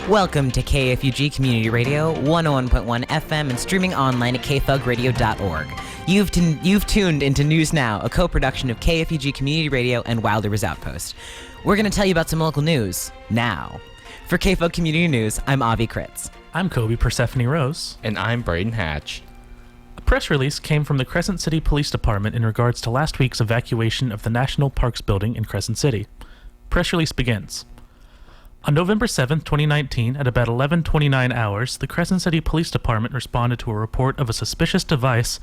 Welcome to KFUG Community Radio, 101.1 FM and streaming online at kfugradio.org. You've tuned into News Now, a co-production of KFUG Community Radio and Wild Rivers Outpost. We're going to tell you about some local news now. For KFUG Community News, I'm Avi Critz. I'm Kobi Persephone Rose. And I'm Brayden Hatch. A press release came from the Crescent City Police Department in regards to last week's evacuation of the National Parks building in Crescent City. Press release begins. On November 7, 2019, at about 11:29 hours, the Crescent City Police Department responded to a report of a suspicious device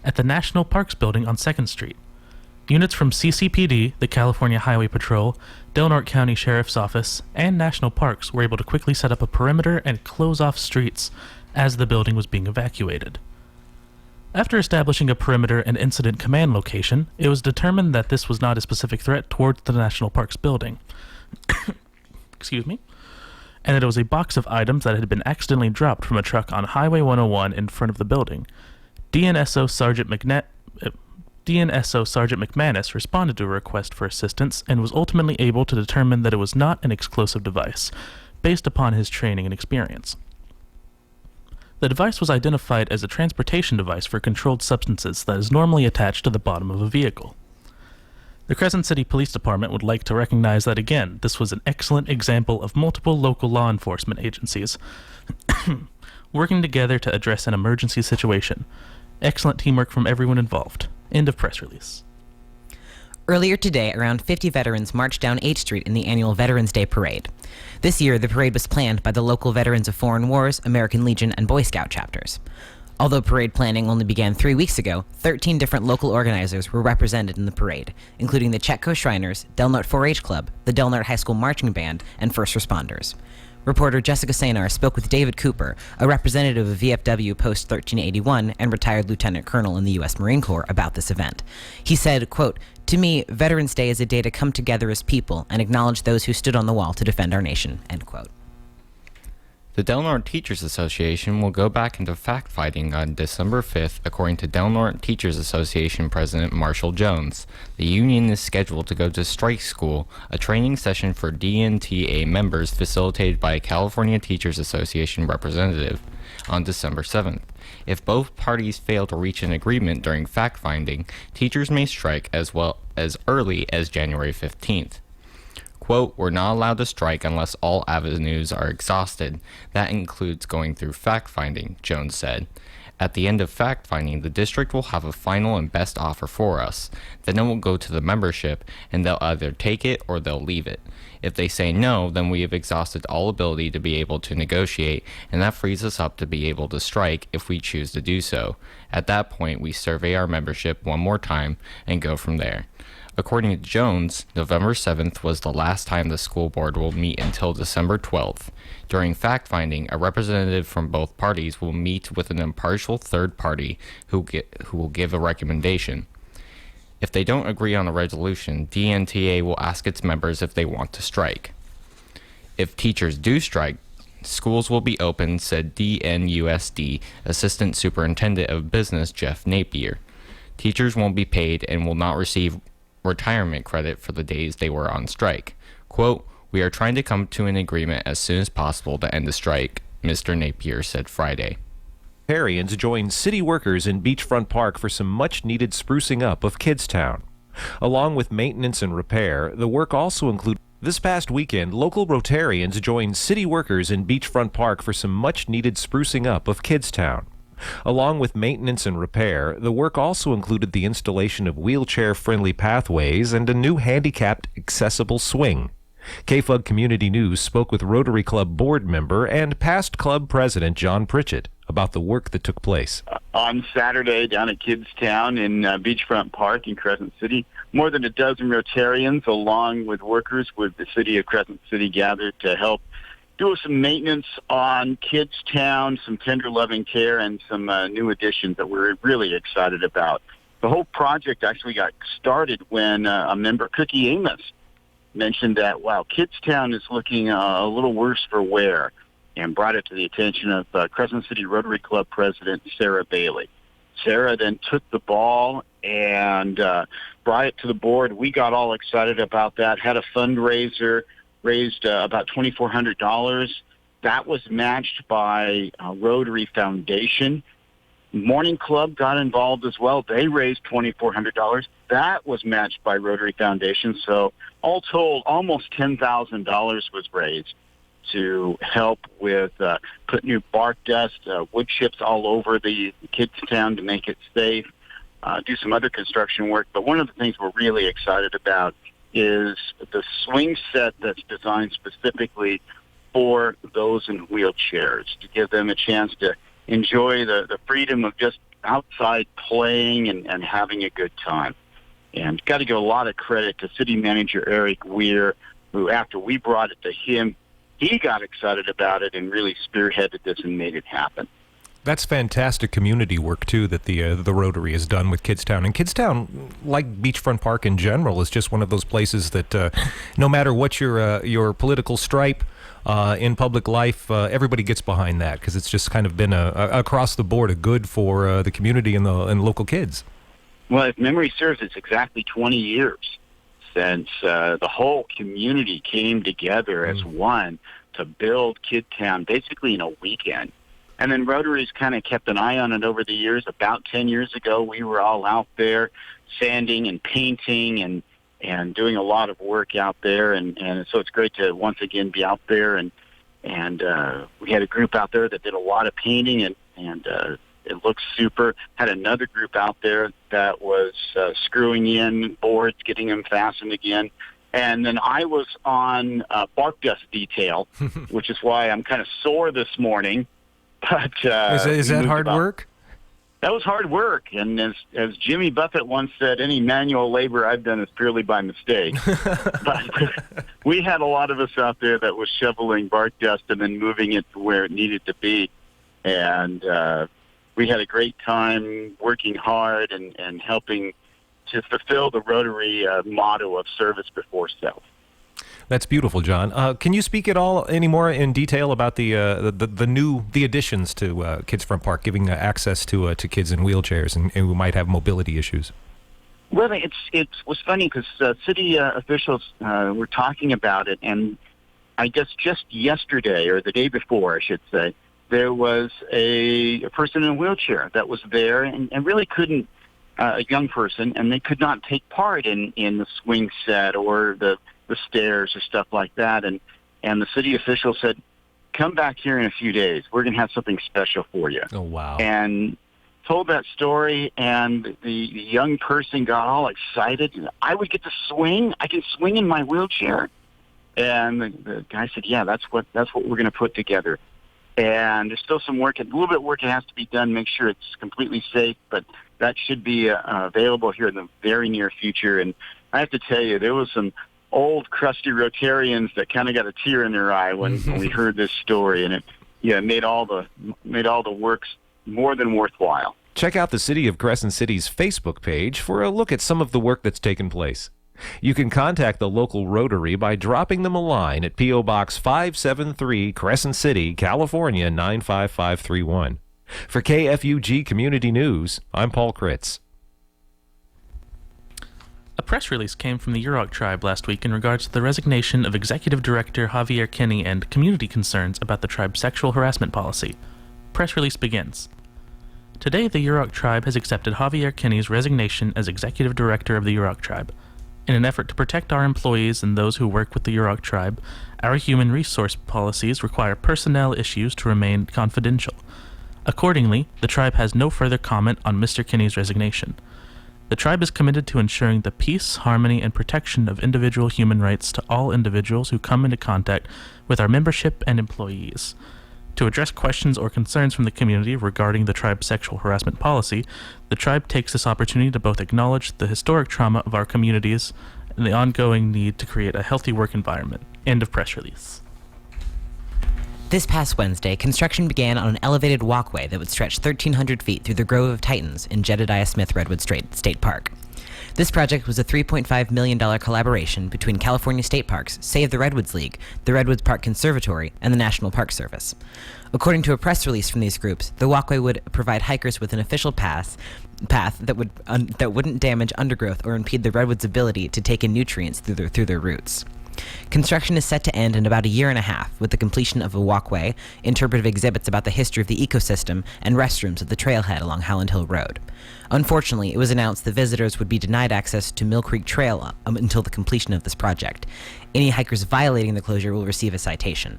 at the National Parks building on 2nd Street. Units from CCPD, the California Highway Patrol, Del Norte County Sheriff's Office, and National Parks were able to quickly set up a perimeter and close off streets as the building was being evacuated. After establishing a perimeter and incident command location, it was determined that this was not a specific threat towards the National Parks building. And that it was a box of items that had been accidentally dropped from a truck on Highway 101 in front of the building. DNSO Sergeant McManus responded to a request for assistance and was ultimately able to determine that it was not an explosive device, based upon his training and experience. The device was identified as a transportation device for controlled substances that is normally attached to the bottom of a vehicle. The Crescent City Police Department would like to recognize that, again, this was an excellent example of multiple local law enforcement agencies working together to address an emergency situation. Excellent teamwork from everyone involved. End of press release. Earlier today, around 50 veterans marched down 8th Street in the annual Veterans Day Parade. This year, the parade was planned by the local Veterans of Foreign Wars, American Legion, and Boy Scout chapters. Although parade planning only began 3 weeks ago, 13 different local organizers were represented in the parade, including the Chetco Shriners, Del Norte 4-H Club, the Del Norte High School Marching Band, and first responders. Reporter Jessica Cejnar spoke with David Cooper, a representative of VFW Post 1381 and retired lieutenant colonel in the U.S. Marine Corps, about this event. He said, quote, "To me, Veterans Day is a day to come together as people and acknowledge those who stood on the wall to defend our nation," end quote. The Del Norte Teachers Association will go back into fact-finding on December 5th, according to Del Norte Teachers Association President Marshall Jones. The union is scheduled to go to Strike School, a training session for DNTA members facilitated by a California Teachers Association representative, on December 7th. If both parties fail to reach an agreement during fact-finding, teachers may strike as well as early as January 15th. Quote, "We're not allowed to strike unless all avenues are exhausted. That includes going through fact-finding," Jones said. "At the end of fact-finding, the district will have a final and best offer for us. Then it will go to the membership, and they'll either take it or they'll leave it. If they say no, then we have exhausted all ability to be able to negotiate, and that frees us up to be able to strike if we choose to do so. At that point, we survey our membership one more time and go from there." According to Jones, November 7th was the last time the school board will meet until December 12th. During fact-finding, a representative from both parties will meet with an impartial third party who will give a recommendation. If they don't agree on a resolution, DNTA will ask its members if they want to strike. If teachers do strike, schools will be open, said DNUSD Assistant Superintendent of Business Jeff Napier. Teachers won't be paid and will not receive retirement credit for the days they were on strike. Quote, "We are trying to come to an agreement as soon as possible to end the strike," Mr. Napier said Friday. Rotarians joined city workers in Beachfront Park for some much-needed sprucing up of Kidstown. Along with maintenance and repair, the work also included. This past weekend, local Rotarians joined city workers in Beachfront Park for some much-needed sprucing up of Kidstown. Along with maintenance and repair, the work also included the installation of wheelchair-friendly pathways and a new handicapped accessible swing. KFUG Community News spoke with Rotary Club board member and past club president John Pritchett about the work that took place. On Saturday down at Kidstown in Beachfront Park in Crescent City, more than a dozen Rotarians along with workers with the city of Crescent City gathered to help do some maintenance on Kidstown, some tender loving care, and some new additions that we're really excited about. The whole project actually got started when a member, Cookie Amos, mentioned that, wow, Kidstown is looking a little worse for wear, and brought it to the attention of Crescent City Rotary Club President Sarah Bailey. Sarah then took the ball and brought it to the board. We got all excited about that, had a fundraiser, raised about $2,400. That was matched by Rotary Foundation. Morning Club got involved as well. They raised $2,400. That was matched by Rotary Foundation. So all told, almost $10,000 was raised to help with put new bark dust, wood chips all over the kids' town to make it safe, do some other construction work. But one of the things we're really excited about is the swing set that's designed specifically for those in wheelchairs, to give them a chance to enjoy the freedom of just outside playing and having a good time. And got to give a lot of credit to City Manager Eric Weir, who after we brought it to him, he got excited about it and really spearheaded this and made it happen. That's fantastic community work, too, that the Rotary has done with Kidstown. And Kidstown, like Beachfront Park in general, is just one of those places that no matter what your political stripe in public life, everybody gets behind that because it's just kind of been across the board a good for the community and local kids. Well, if memory serves, it's exactly 20 years since the whole community came together as one to build Kidtown basically in a weekend. And then Rotary's kind of kept an eye on it over the years. About 10 years ago, we were all out there sanding and painting and doing a lot of work out there. And so it's great to once again be out there. And we had a group out there that did a lot of painting, and it looks super. Had another group out there that was screwing in boards, getting them fastened again. And then I was on bark dust detail, which is why I'm kind of sore this morning. But is that hard work? That was hard work. And as Jimmy Buffett once said, any manual labor I've done is purely by mistake. But we had a lot of us out there that was shoveling bark dust and then moving it to where it needed to be. And we had a great time working hard and helping to fulfill the Rotary motto of service before self. That's beautiful, John. Can you speak at all any more in detail about the additions to Kidstown Park, giving access to kids in wheelchairs and who might have mobility issues? Well, it was funny because city officials were talking about it, and I guess just yesterday or the day before, I should say, there was a person in a wheelchair that was there and really couldn't, a young person, and they could not take part in the swing set or the stairs or stuff like that. And the city official said, come back here in a few days. We're going to have something special for you. Oh, wow. And told that story, and the young person got all excited. I would get to swing. I can swing in my wheelchair. And the guy said, yeah, that's what we're going to put together. And there's still some work, a little bit of work that has to be done, make sure it's completely safe, but that should be available here in the very near future. And I have to tell you, there was some old crusty Rotarians that kind of got a tear in their eye when we heard this story, and it made all the works more than worthwhile. Check out the City of Crescent City's Facebook page for a look at some of the work that's taken place. You can contact the local Rotary by dropping them a line at P.O. Box 573, Crescent City, California 95531. For KFUG Community News, I'm Paul Critz. A press release came from the Yurok tribe last week in regards to the resignation of Executive Director Javier Kinney and community concerns about the tribe's sexual harassment policy. Press release begins. Today, the Yurok tribe has accepted Javier Kinney's resignation as Executive Director of the Yurok tribe. In an effort to protect our employees and those who work with the Yurok tribe, our human resource policies require personnel issues to remain confidential. Accordingly, the tribe has no further comment on Mr. Kinney's resignation. The tribe is committed to ensuring the peace, harmony, and protection of individual human rights to all individuals who come into contact with our membership and employees. To address questions or concerns from the community regarding the tribe's sexual harassment policy, the tribe takes this opportunity to both acknowledge the historic trauma of our communities and the ongoing need to create a healthy work environment. End of press release. This past Wednesday, construction began on an elevated walkway that would stretch 1,300 feet through the Grove of Titans in Jedediah Smith Redwood State Park. This project was a $3.5 million collaboration between California State Parks, Save the Redwoods League, the Redwoods Park Conservatory, and the National Park Service. According to a press release from these groups, the walkway would provide hikers with an official path that wouldn't damage undergrowth or impede the redwoods' ability to take in nutrients through their roots. Construction is set to end in about a year and a half, with the completion of a walkway, interpretive exhibits about the history of the ecosystem, and restrooms at the trailhead along Howland Hill Road. Unfortunately, it was announced that visitors would be denied access to Mill Creek Trail until the completion of this project. Any hikers violating the closure will receive a citation.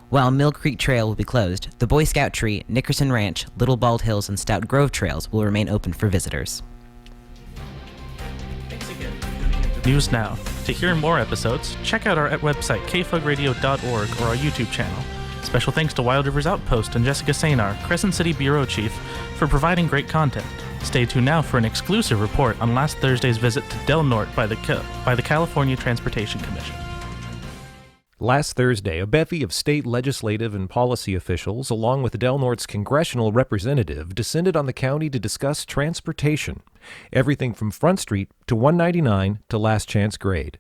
While Mill Creek Trail will be closed, the Boy Scout Tree, Nickerson Ranch, Little Bald Hills, and Stout Grove trails will remain open for visitors. News Now. To hear more episodes, check out our website, kfugradio.org, or our YouTube channel. Special thanks to Wild Rivers Outpost and Jessica Cejnar, Crescent City Bureau Chief, for providing great content. Stay tuned now for an exclusive report on last Thursday's visit to Del Norte by the California Transportation Commission. Last Thursday, a bevy of state legislative and policy officials, along with Del Norte's congressional representative, descended on the county to discuss transportation, everything from Front Street to 199 to Last Chance Grade.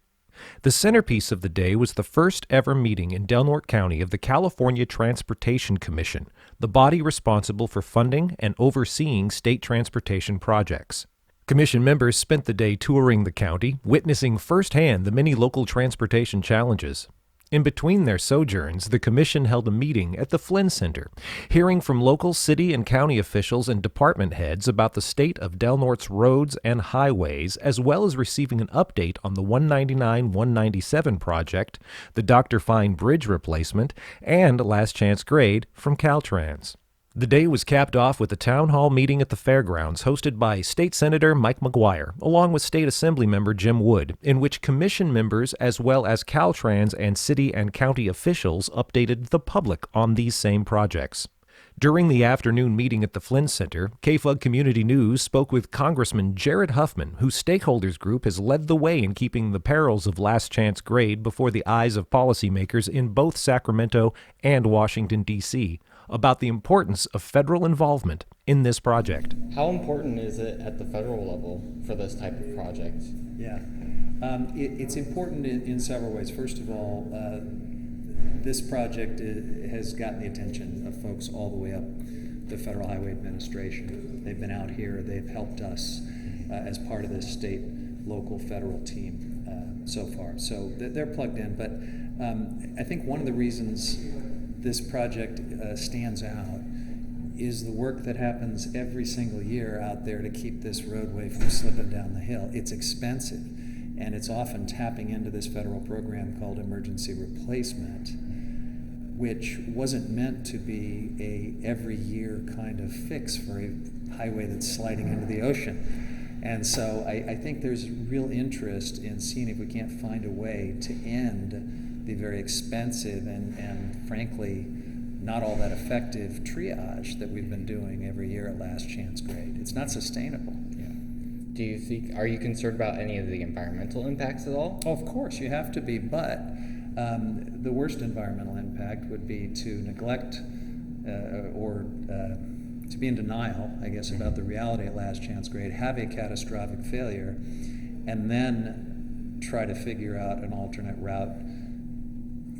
The centerpiece of the day was the first ever meeting in Del Norte County of the California Transportation Commission, the body responsible for funding and overseeing state transportation projects. Commission members spent the day touring the county, witnessing firsthand the many local transportation challenges. In between their sojourns, the Commission held a meeting at the Flynn Center, hearing from local city and county officials and department heads about the state of Del Norte's roads and highways, as well as receiving an update on the 199-197 project, the Dr. Fine Bridge replacement, and Last Chance Grade from Caltrans. The day was capped off with a town hall meeting at the fairgrounds hosted by State Senator Mike McGuire, along with State Assembly Member Jim Wood, in which commission members as well as Caltrans and city and county officials updated the public on these same projects. During the afternoon meeting at the Flynn Center, KFUG Community News spoke with Congressman Jared Huffman, whose stakeholders group has led the way in keeping the perils of Last Chance Grade before the eyes of policymakers in both Sacramento and Washington, D.C., about the importance of federal involvement in this project. How important is it at the federal level for this type of project? Yeah, it's important in several ways. First of all, this project has gotten the attention of folks all the way up the Federal Highway Administration. They've been out here, they've helped us as part of this state, local, federal team so far. So they're plugged in, but I think one of the reasons this project stands out is the work that happens every single year out there to keep this roadway from slipping down the hill. It's expensive, and it's often tapping into this federal program called emergency replacement, which wasn't meant to be a every year kind of fix for a highway that's sliding into the ocean. And so I think there's real interest in seeing if we can't find a way to end the very expensive and frankly not all that effective triage that we've been doing every year at Last Chance Grade. It's not sustainable. Yeah. Are you concerned about any of the environmental impacts at all? Oh, of course, you have to be, but the worst environmental impact would be to neglect or to be in denial, I guess, about the reality at Last Chance Grade, have a catastrophic failure, and then try to figure out an alternate route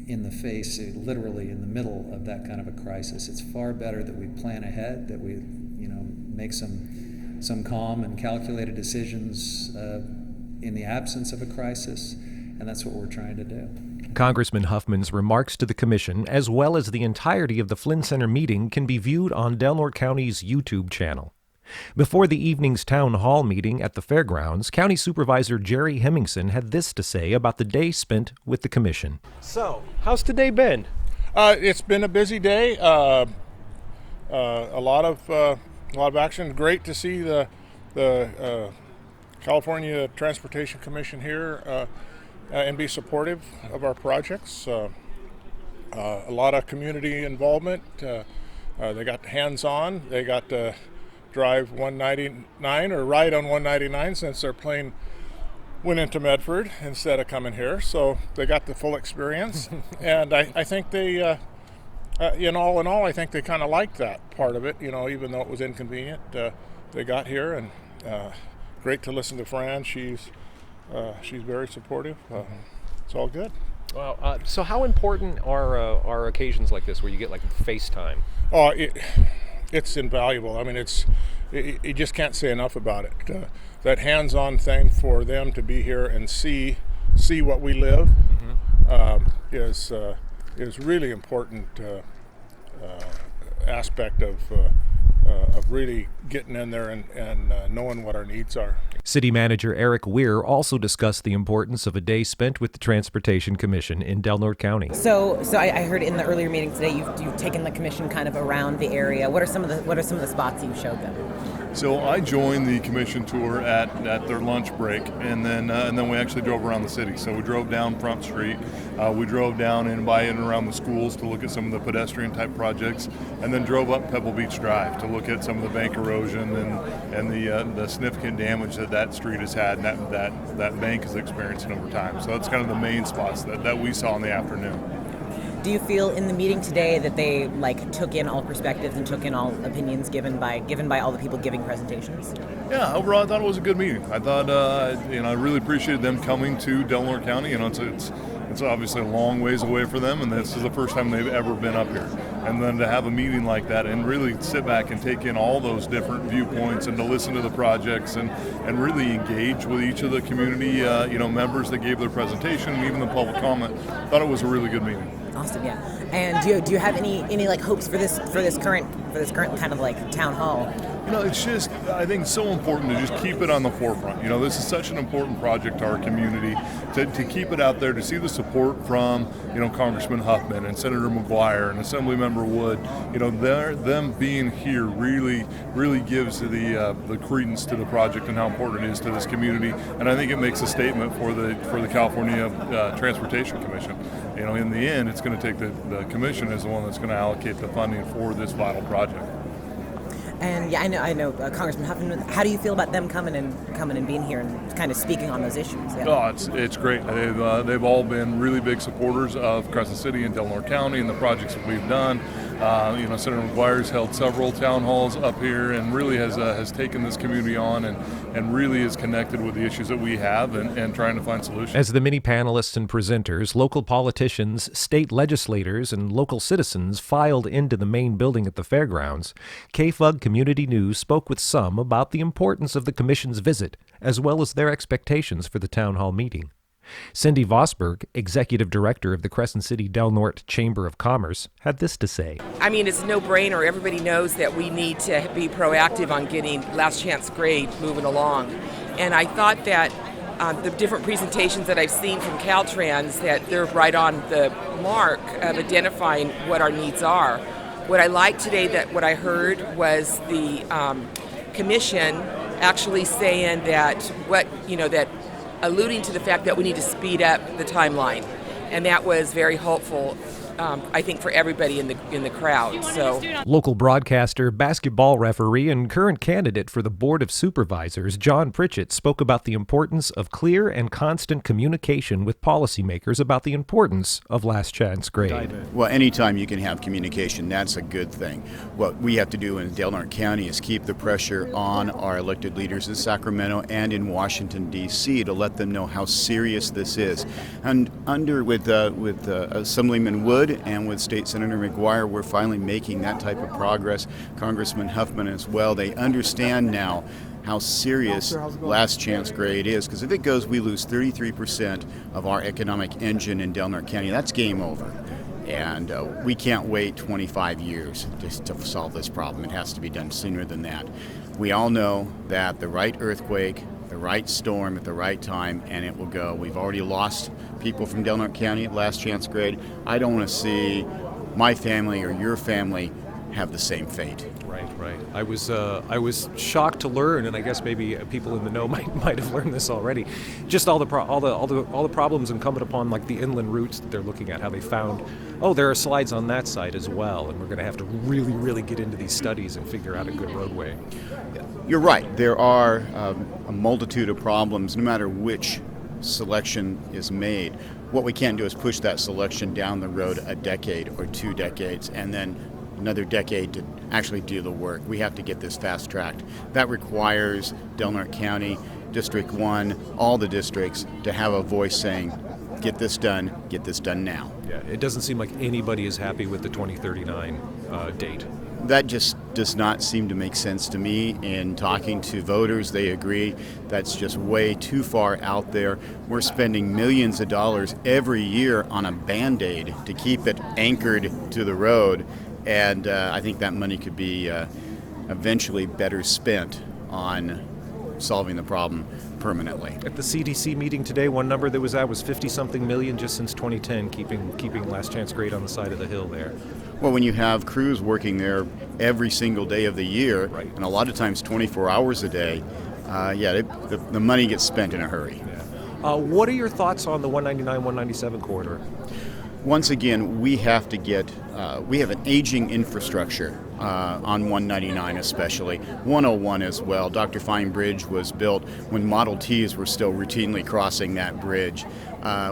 in the face, literally in the middle of that kind of a crisis. It's far better that we plan ahead, that we, make some calm and calculated decisions in the absence of a crisis, and that's what we're trying to do. Congressman Huffman's remarks to the commission, as well as the entirety of the Flynn Center meeting, can be viewed on Del Norte County's YouTube channel. Before the evening's town hall meeting at the fairgrounds, County Supervisor Jerry Hemmingson had this to say about the day spent with the commission. So, how's today been? It's been a busy day. A lot of action. Great to see the California Transportation Commission here and be supportive of our projects. A lot of community involvement. They got hands-on. They got to drive 199 or ride on 199 since their plane went into Medford instead of coming here. So they got the full experience, and I think they In all, I think they kind of liked that part of it, even though it was inconvenient. They got here, and great to listen to Fran. She's very supportive. It's all good. Wow. So how important are occasions like this where you get like FaceTime? Oh, it's invaluable. I mean, you just can't say enough about it. That hands-on thing for them to be here and see what we live is really important aspect of really getting in there and knowing what our needs are. City Manager Eric Weir also discussed the importance of a day spent with the Transportation Commission in Del Norte County. So I heard in the earlier meeting today you've taken the commission kind of around the area. What are some of the spots you showed them? So I joined the commission tour at their lunch break, and then we actually drove around the city. So we drove down Front Street, we drove down in by and around the schools to look at some of the pedestrian type projects, and then drove up Pebble Beach Drive to look at some of the bank erosion and the significant damage that street has had and that bank is experiencing over time. So that's kind of the main spots that we saw in the afternoon. Do you feel in the meeting today that they took in all perspectives and took in all opinions given by all the people giving presentations? Yeah, overall I thought it was a good meeting. I thought I really appreciated them coming to Del Norte County. It's obviously a long ways away for them, and this is the first time they've ever been up here. And then to have a meeting like that and really sit back and take in all those different viewpoints and to listen to the projects and really engage with each of the community members that gave their presentation and even the public comment, thought it was a really good meeting. Awesome, yeah. And do you have any hopes for this current kind of town hall? It's just, I think it's so important to just keep it on the forefront. This is such an important project to our community, to keep it out there, to see the support from, Congressman Huffman and Senator McGuire and Assemblymember Wood. Them being here really gives the credence to the project and how important it is to this community. And I think it makes a statement for the California Transportation Commission. In the end, it's going to take the commission as the one that's going to allocate the funding for this vital project. And yeah, I know Congressman Huffman. How do you feel about them coming and being here and kind of speaking on those issues? Yeah. Oh, it's great. They've all been really big supporters of Crescent City and Del Norte County and the projects that we've done. Senator McGuire's held several town halls up here and really has taken this community on and really is connected with the issues that we have and trying to find solutions. As the many panelists and presenters, local politicians, state legislators, and local citizens filed into the main building at the fairgrounds, KFUG Community News spoke with some about the importance of the commission's visit, as well as their expectations for the town hall meeting. Cindy Vosberg, executive director of the Crescent City Del Norte Chamber of Commerce, had this to say. I mean, it's a no-brainer. Everybody knows that we need to be proactive on getting last chance grade moving along. And I thought that the different presentations that I've seen from Caltrans, that they're right on the mark of identifying what our needs are. What I liked today, that what I heard was the commission actually saying that that alluding to the fact that we need to speed up the timeline, and that was very helpful, I think, for everybody in the crowd. So, local broadcaster, basketball referee, and current candidate for the Board of Supervisors, John Pritchett, spoke about the importance of clear and constant communication with policymakers about the importance of last chance grade. Well, anytime you can have communication, that's a good thing. What we have to do in Del Norte County is keep the pressure on our elected leaders in Sacramento and in Washington, D.C. to let them know how serious this is. And with Assemblyman Wood and with State Senator McGuire, we're finally making that type of progress. Congressman Huffman as well. They understand now how serious last chance grade is, because if it goes, we lose 33% of our economic engine in Del Norte County. That's game over. And we can't wait 25 years just to solve this problem. It has to be done sooner than that. We all know that the right earthquake, the right storm at the right time, and it will go. We've already lost people from Del Norte County at last chance grade. I don't want to see my family or your family have the same fate. Right. I was shocked to learn, and I guess maybe people in the know might have learned this already. Just all the problems incumbent upon the inland routes that they're looking at. How they found, there are slides on that side as well, and we're going to have to really get into these studies and figure out a good roadway. You're right. There are a multitude of problems, no matter which selection is made. What we can't do is push that selection down the road a decade or 2 decades and then another decade to actually do the work. We have to get this fast-tracked. That requires Del Norte County, District 1, all the districts to have a voice saying, get this done now. Yeah, it doesn't seem like anybody is happy with the 2039 date. That just does not seem to make sense to me. In talking to voters, they agree that's just way too far out there. We're spending millions of dollars every year on a Band-Aid to keep it anchored to the road, and I think that money could be eventually better spent on solving the problem permanently. At the CDC meeting today, one number that was out was 50-something million just since 2010, keeping Last Chance Grade on the side of the hill there. Well, when you have crews working there every single day of the year, right, and a lot of times 24 hours a day, the money gets spent in a hurry. Yeah. What are your thoughts on the 199-197 corridor? Once again, we have to we have an aging infrastructure on 199 especially, 101 as well. Dr. Fine Bridge was built when Model Ts were still routinely crossing that bridge.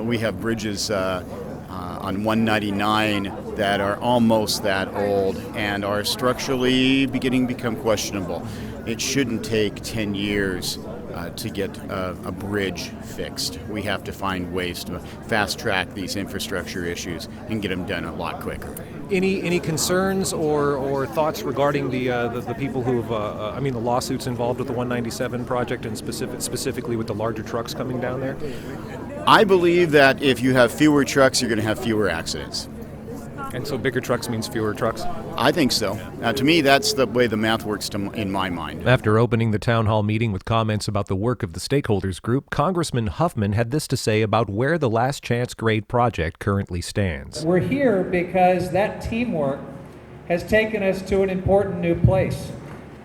We have bridges on 199 that are almost that old and are structurally beginning to become questionable. It shouldn't take 10 years to get a bridge fixed. We have to find ways to fast track these infrastructure issues and get them done a lot quicker. Any concerns or thoughts regarding the people who have the lawsuits involved with the 197 project and specifically with the larger trucks coming down there? I believe that if you have fewer trucks, you're going to have fewer accidents. And so bigger trucks means fewer trucks? I think so. To me, that's the way the math works in my mind. After opening the town hall meeting with comments about the work of the stakeholders group, Congressman Huffman had this to say about where the Last Chance Grade project currently stands. We're here because that teamwork has taken us to an important new place,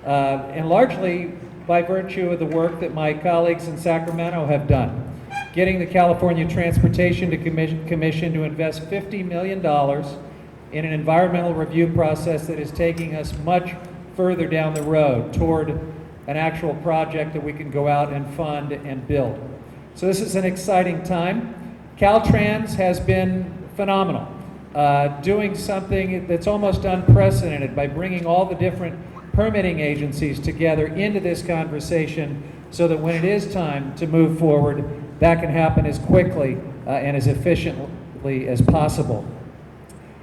and largely by virtue of the work that my colleagues in Sacramento have done. Getting the California Transportation Commission to invest $50 million in an environmental review process that is taking us much further down the road toward an actual project that we can go out and fund and build. So this is an exciting time. Caltrans has been phenomenal, doing something that's almost unprecedented by bringing all the different permitting agencies together into this conversation so that when it is time to move forward, that can happen as quickly and as efficiently as possible.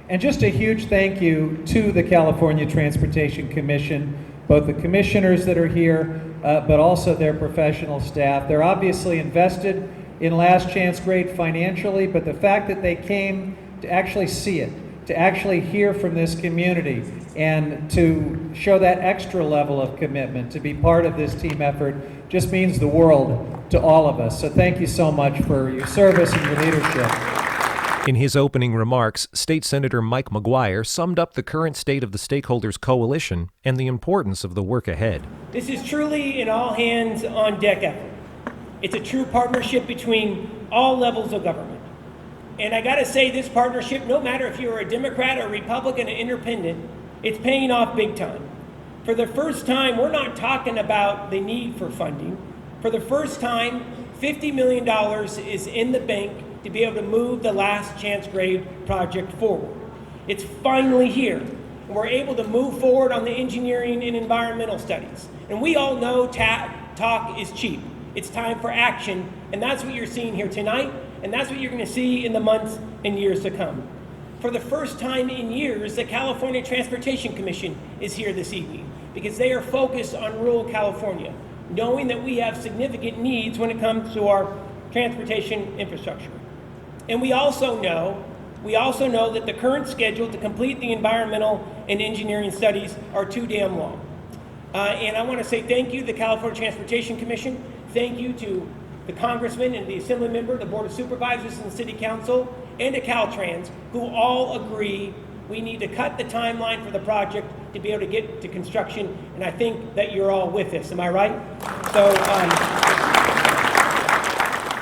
And just a huge thank you to the California Transportation Commission, both the commissioners that are here, but also their professional staff. They're obviously invested in Last Chance Grade financially, but the fact that they came to actually see it, to actually hear from this community, and to show that extra level of commitment to be part of this team effort just means the world to all of us. So thank you so much for your service and your leadership. In his opening remarks, State Senator Mike McGuire summed up the current state of the stakeholders coalition and the importance of the work ahead. This is truly an all-hands-on-deck effort. It's a true partnership between all levels of government. And I gotta say, this partnership, no matter if you're a Democrat or Republican or independent, it's paying off big time. For the first time, we're not talking about the need for funding. For the first time, $50 million is in the bank to be able to move the Last Chance Grade project forward. It's finally here. And we're able to move forward on the engineering and environmental studies. And we all know talk is cheap. It's time for action, and that's what you're seeing here tonight, and that's what you're going to see in the months and years to come. For the first time in years, the California Transportation Commission is here this evening because they are focused on rural California, knowing that we have significant needs when it comes to our transportation infrastructure. And we also know that the current schedule to complete the environmental and engineering studies are too damn long. And I want to say thank you to the California Transportation Commission. Thank you to the Congressman and the Assembly Member, the Board of Supervisors and the City Council, and to Caltrans, who all agree we need to cut the timeline for the project to be able to get to construction, and I think that you're all with us. Am I right? So,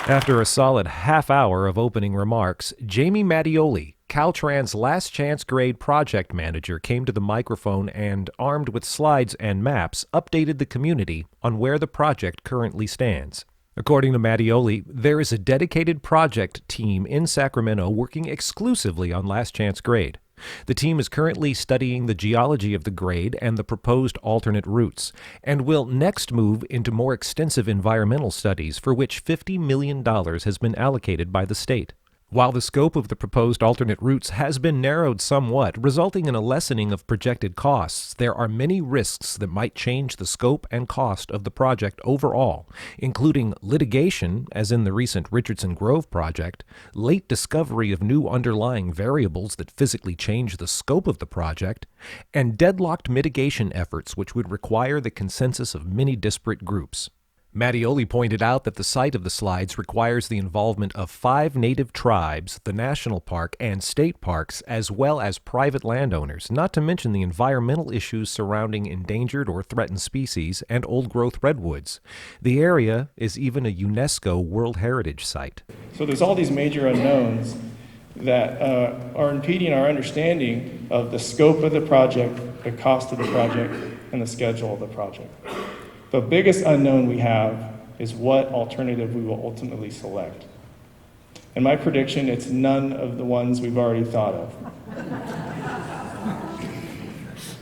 After a solid half hour of opening remarks, Jamie Mattioli, Caltrans' Last Chance Grade project manager, came to the microphone and, armed with slides and maps, updated the community on where the project currently stands. According to Mattioli, there is a dedicated project team in Sacramento working exclusively on Last Chance Grade. The team is currently studying the geology of the grade and the proposed alternate routes, and will next move into more extensive environmental studies for which $50 million has been allocated by the state. While the scope of the proposed alternate routes has been narrowed somewhat, resulting in a lessening of projected costs, there are many risks that might change the scope and cost of the project overall, including litigation, as in the recent Richardson Grove project, late discovery of new underlying variables that physically change the scope of the project, and deadlocked mitigation efforts which would require the consensus of many disparate groups. Mattioli pointed out that the site of the slides requires the involvement of 5 native tribes, the national park, and state parks, as well as private landowners, not to mention the environmental issues surrounding endangered or threatened species and old-growth redwoods. The area is even a UNESCO World Heritage Site. So there's all these major unknowns that are impeding our understanding of the scope of the project, the cost of the project, and the schedule of the project. The biggest unknown we have is what alternative we will ultimately select. And my prediction, it's none of the ones we've already thought of.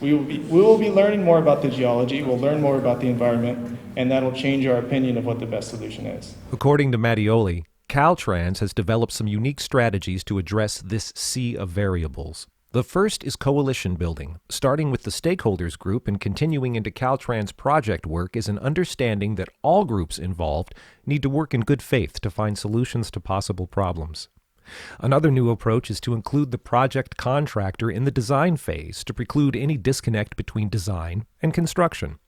We will be learning more about the geology, we'll learn more about the environment, and that'll change our opinion of what the best solution is. According to Mattioli, Caltrans has developed some unique strategies to address this sea of variables. The first is coalition building. Starting with the stakeholders group and continuing into Caltrans project work is an understanding that all groups involved need to work in good faith to find solutions to possible problems. Another new approach is to include the project contractor in the design phase to preclude any disconnect between design and construction.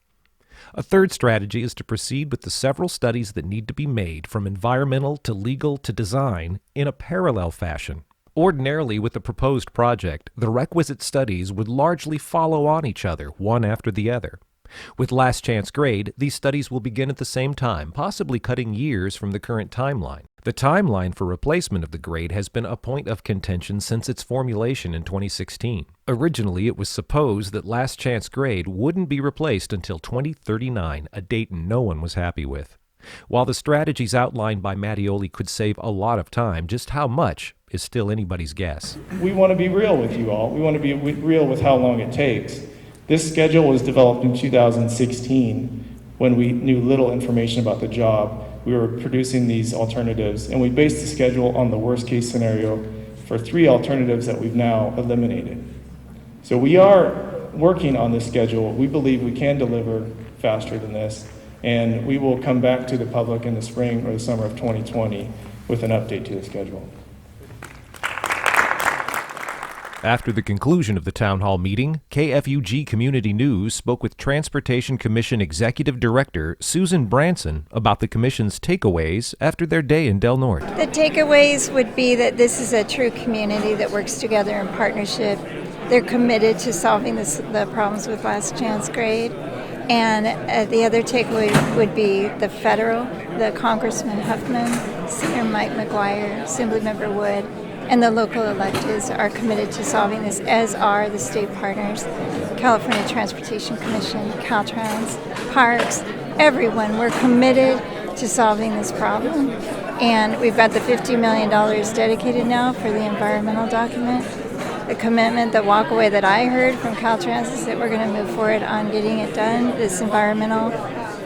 A third strategy is to proceed with the several studies that need to be made, from environmental to legal to design, in a parallel fashion. Ordinarily, with the proposed project, the requisite studies would largely follow on each other, one after the other. With Last Chance Grade, these studies will begin at the same time, possibly cutting years from the current timeline. The timeline for replacement of the grade has been a point of contention since its formulation in 2016. Originally, it was supposed that Last Chance Grade wouldn't be replaced until 2039, a date no one was happy with. While the strategies outlined by Mattioli could save a lot of time, just how much is still anybody's guess. We want to be real with you all. We want to be real with how long it takes. This schedule was developed in 2016 when we knew little information about the job. We were producing these alternatives, and we based the schedule on the worst case scenario for 3 alternatives that we've now eliminated. So we are working on this schedule. We believe we can deliver faster than this, and we will come back to the public in the spring or the summer of 2020 with an update to the schedule. After the conclusion of the town hall meeting, KFUG Community News spoke with Transportation Commission Executive Director Susan Branson about the Commission's takeaways after their day in Del Norte. The takeaways would be that this is a true community that works together in partnership. They're committed to solving the problems with Last Chance Grade. And the other takeaway would be the Congressman Huffman, Senator Mike McGuire, Assemblymember Wood, and the local electeds are committed to solving this, as are the state partners, California Transportation Commission, Caltrans, Parks, everyone. We're committed to solving this problem. And we've got the $50 million dedicated now for the environmental document. The commitment, the walkaway that I heard from Caltrans is that we're going to move forward on getting it done, this environmental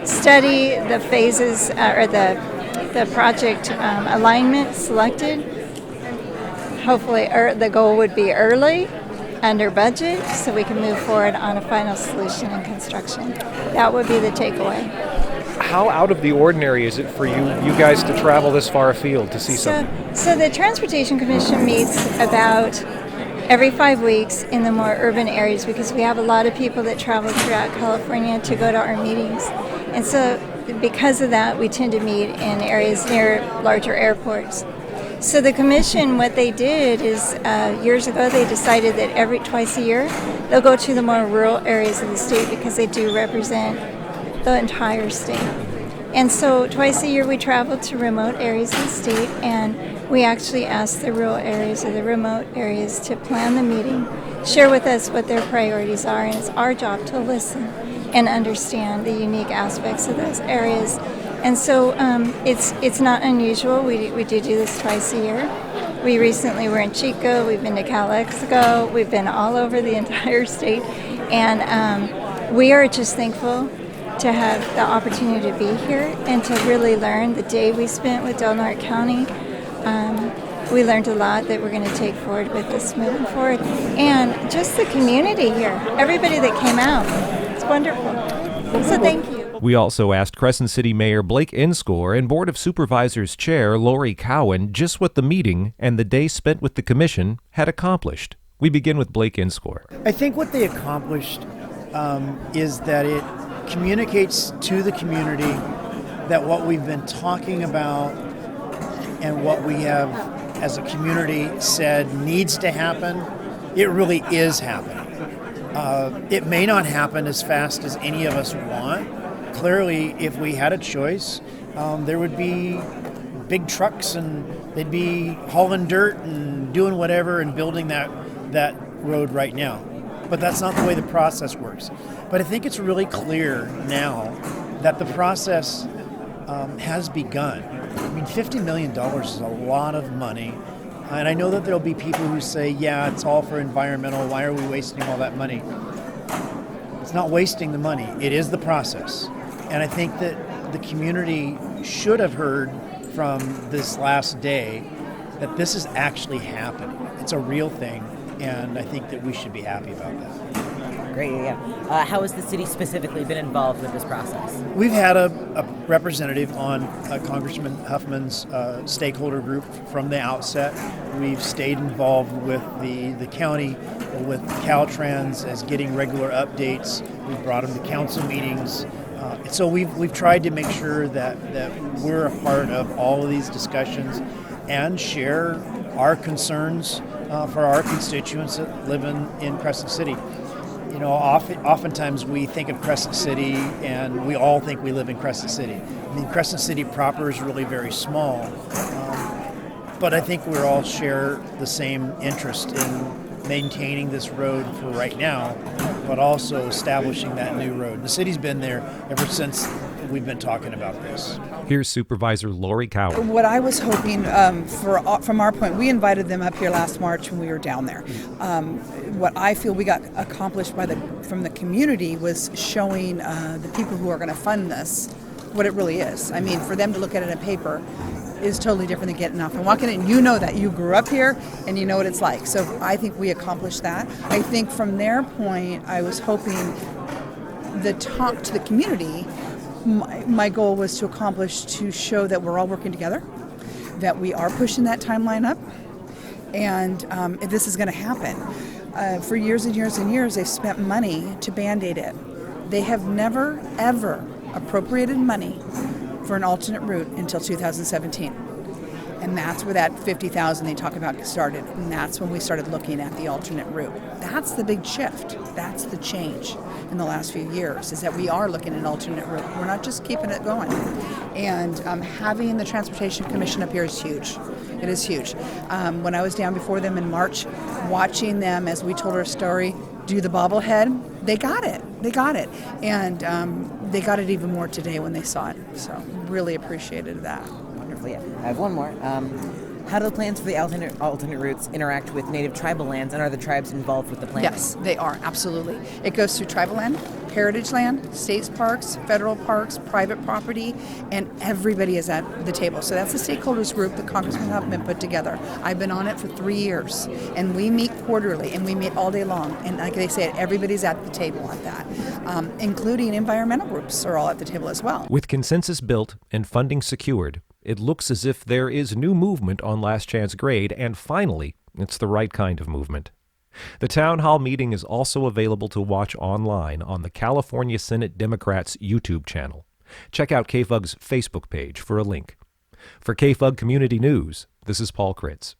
study, the phases, or the project alignment selected. Hopefully the goal would be early, under budget, so we can move forward on a final solution in construction. That would be the takeaway. How out of the ordinary is it for you guys to travel this far afield to see something? So the Transportation Commission meets about every 5 weeks in the more urban areas, because we have a lot of people that travel throughout California to go to our meetings. And so because of that, we tend to meet in areas near larger airports. So the commission, what they did is years ago they decided that twice a year they'll go to the more rural areas of the state, because they do represent the entire state. And so twice a year we travel to remote areas of the state, and we actually ask the rural areas or the remote areas to plan the meeting, share with us what their priorities are, and it's our job to listen and understand the unique aspects of those areas And so it's not unusual. We do this twice a year. We recently were in Chico. We've been to Calexico. We've been all over the entire state. And we are just thankful to have the opportunity to be here and to really learn. The day we spent with Del Norte County, we learned a lot that we're going to take forward with this moving forward. And just the community here, everybody that came out, it's wonderful. So thank you. We also asked Crescent City Mayor Blake Inscore and Board of Supervisors Chair Lori Cowan just what the meeting and the day spent with the commission had accomplished. We begin with Blake Inscore. I think what they accomplished is that it communicates to the community that what we've been talking about and what we have as a community said needs to happen, it really is happening. It may not happen as fast as any of us want. Clearly, if we had a choice, there would be big trucks and they'd be hauling dirt and doing whatever and building that road right now. But that's not the way the process works. But I think it's really clear now that the process has begun. I mean, $50 million is a lot of money. And I know that there'll be people who say, yeah, it's all for environmental. Why are we wasting all that money? It's not wasting the money. It is the process. And I think that the community should have heard from this last day that this is actually happening. It's a real thing. And I think that we should be happy about that. Great, yeah. How has the city specifically been involved with this process? We've had a representative on Congressman Huffman's stakeholder group from the outset. We've stayed involved with the county, with Caltrans as getting regular updates. We've brought them to council meetings. So we've tried to make sure that we're a part of all of these discussions and share our concerns for our constituents that live in Crescent City. You know, oftentimes we think of Crescent City and we all think we live in Crescent City. I mean, Crescent City proper is really very small, but I think we all share the same interest in maintaining this road for right now, but also establishing that new road. The city's been there ever since we've been talking about this. Here's Supervisor Lori Cowan. What I was hoping from our point, we invited them up here last March when we were down there. What I feel we got accomplished from the community was showing the people who are going to fund this what it really is. I mean, for them to look at it in paper is totally different than getting off and walking in. You know that. You grew up here and you know what it's like. So I think we accomplished that. I think from their point, I was hoping the talk to the community, my goal was to accomplish to show that we're all working together, that we are pushing that timeline up, and this is going to happen. For years and years and years, they've spent money to Band-Aid it. They have never, ever appropriated money for an alternate route until 2017. And that's where that $50,000 they talk about started. And that's when we started looking at the alternate route. That's the big shift. That's the change in the last few years, is that we are looking at an alternate route. We're not just keeping it going. And having the Transportation Commission up here is huge. It is huge. When I was down before them in March, watching them, as we told our story, do the bobblehead, they got it. They got it. And they got it even more today when they saw it. So really appreciated that. Wonderful, yeah. I have one more. How do the plans for the alternate routes interact with native tribal lands, and are the tribes involved with the planning? Yes, they are, absolutely. It goes through tribal land, heritage land, state parks, federal parks, private property, and everybody is at the table. So that's the stakeholders group that Congressman Huffman put together. I've been on it for 3 years, and we meet quarterly, and we meet all day long. And like they said, everybody's at the table at that, including environmental groups are all at the table as well. With consensus built and funding secured, it looks as if there is new movement on Last Chance Grade, and finally, it's the right kind of movement. The town hall meeting is also available to watch online on the California Senate Democrats YouTube channel. Check out KFUG's Facebook page for a link. For KFUG Community News, this is Paul Critz.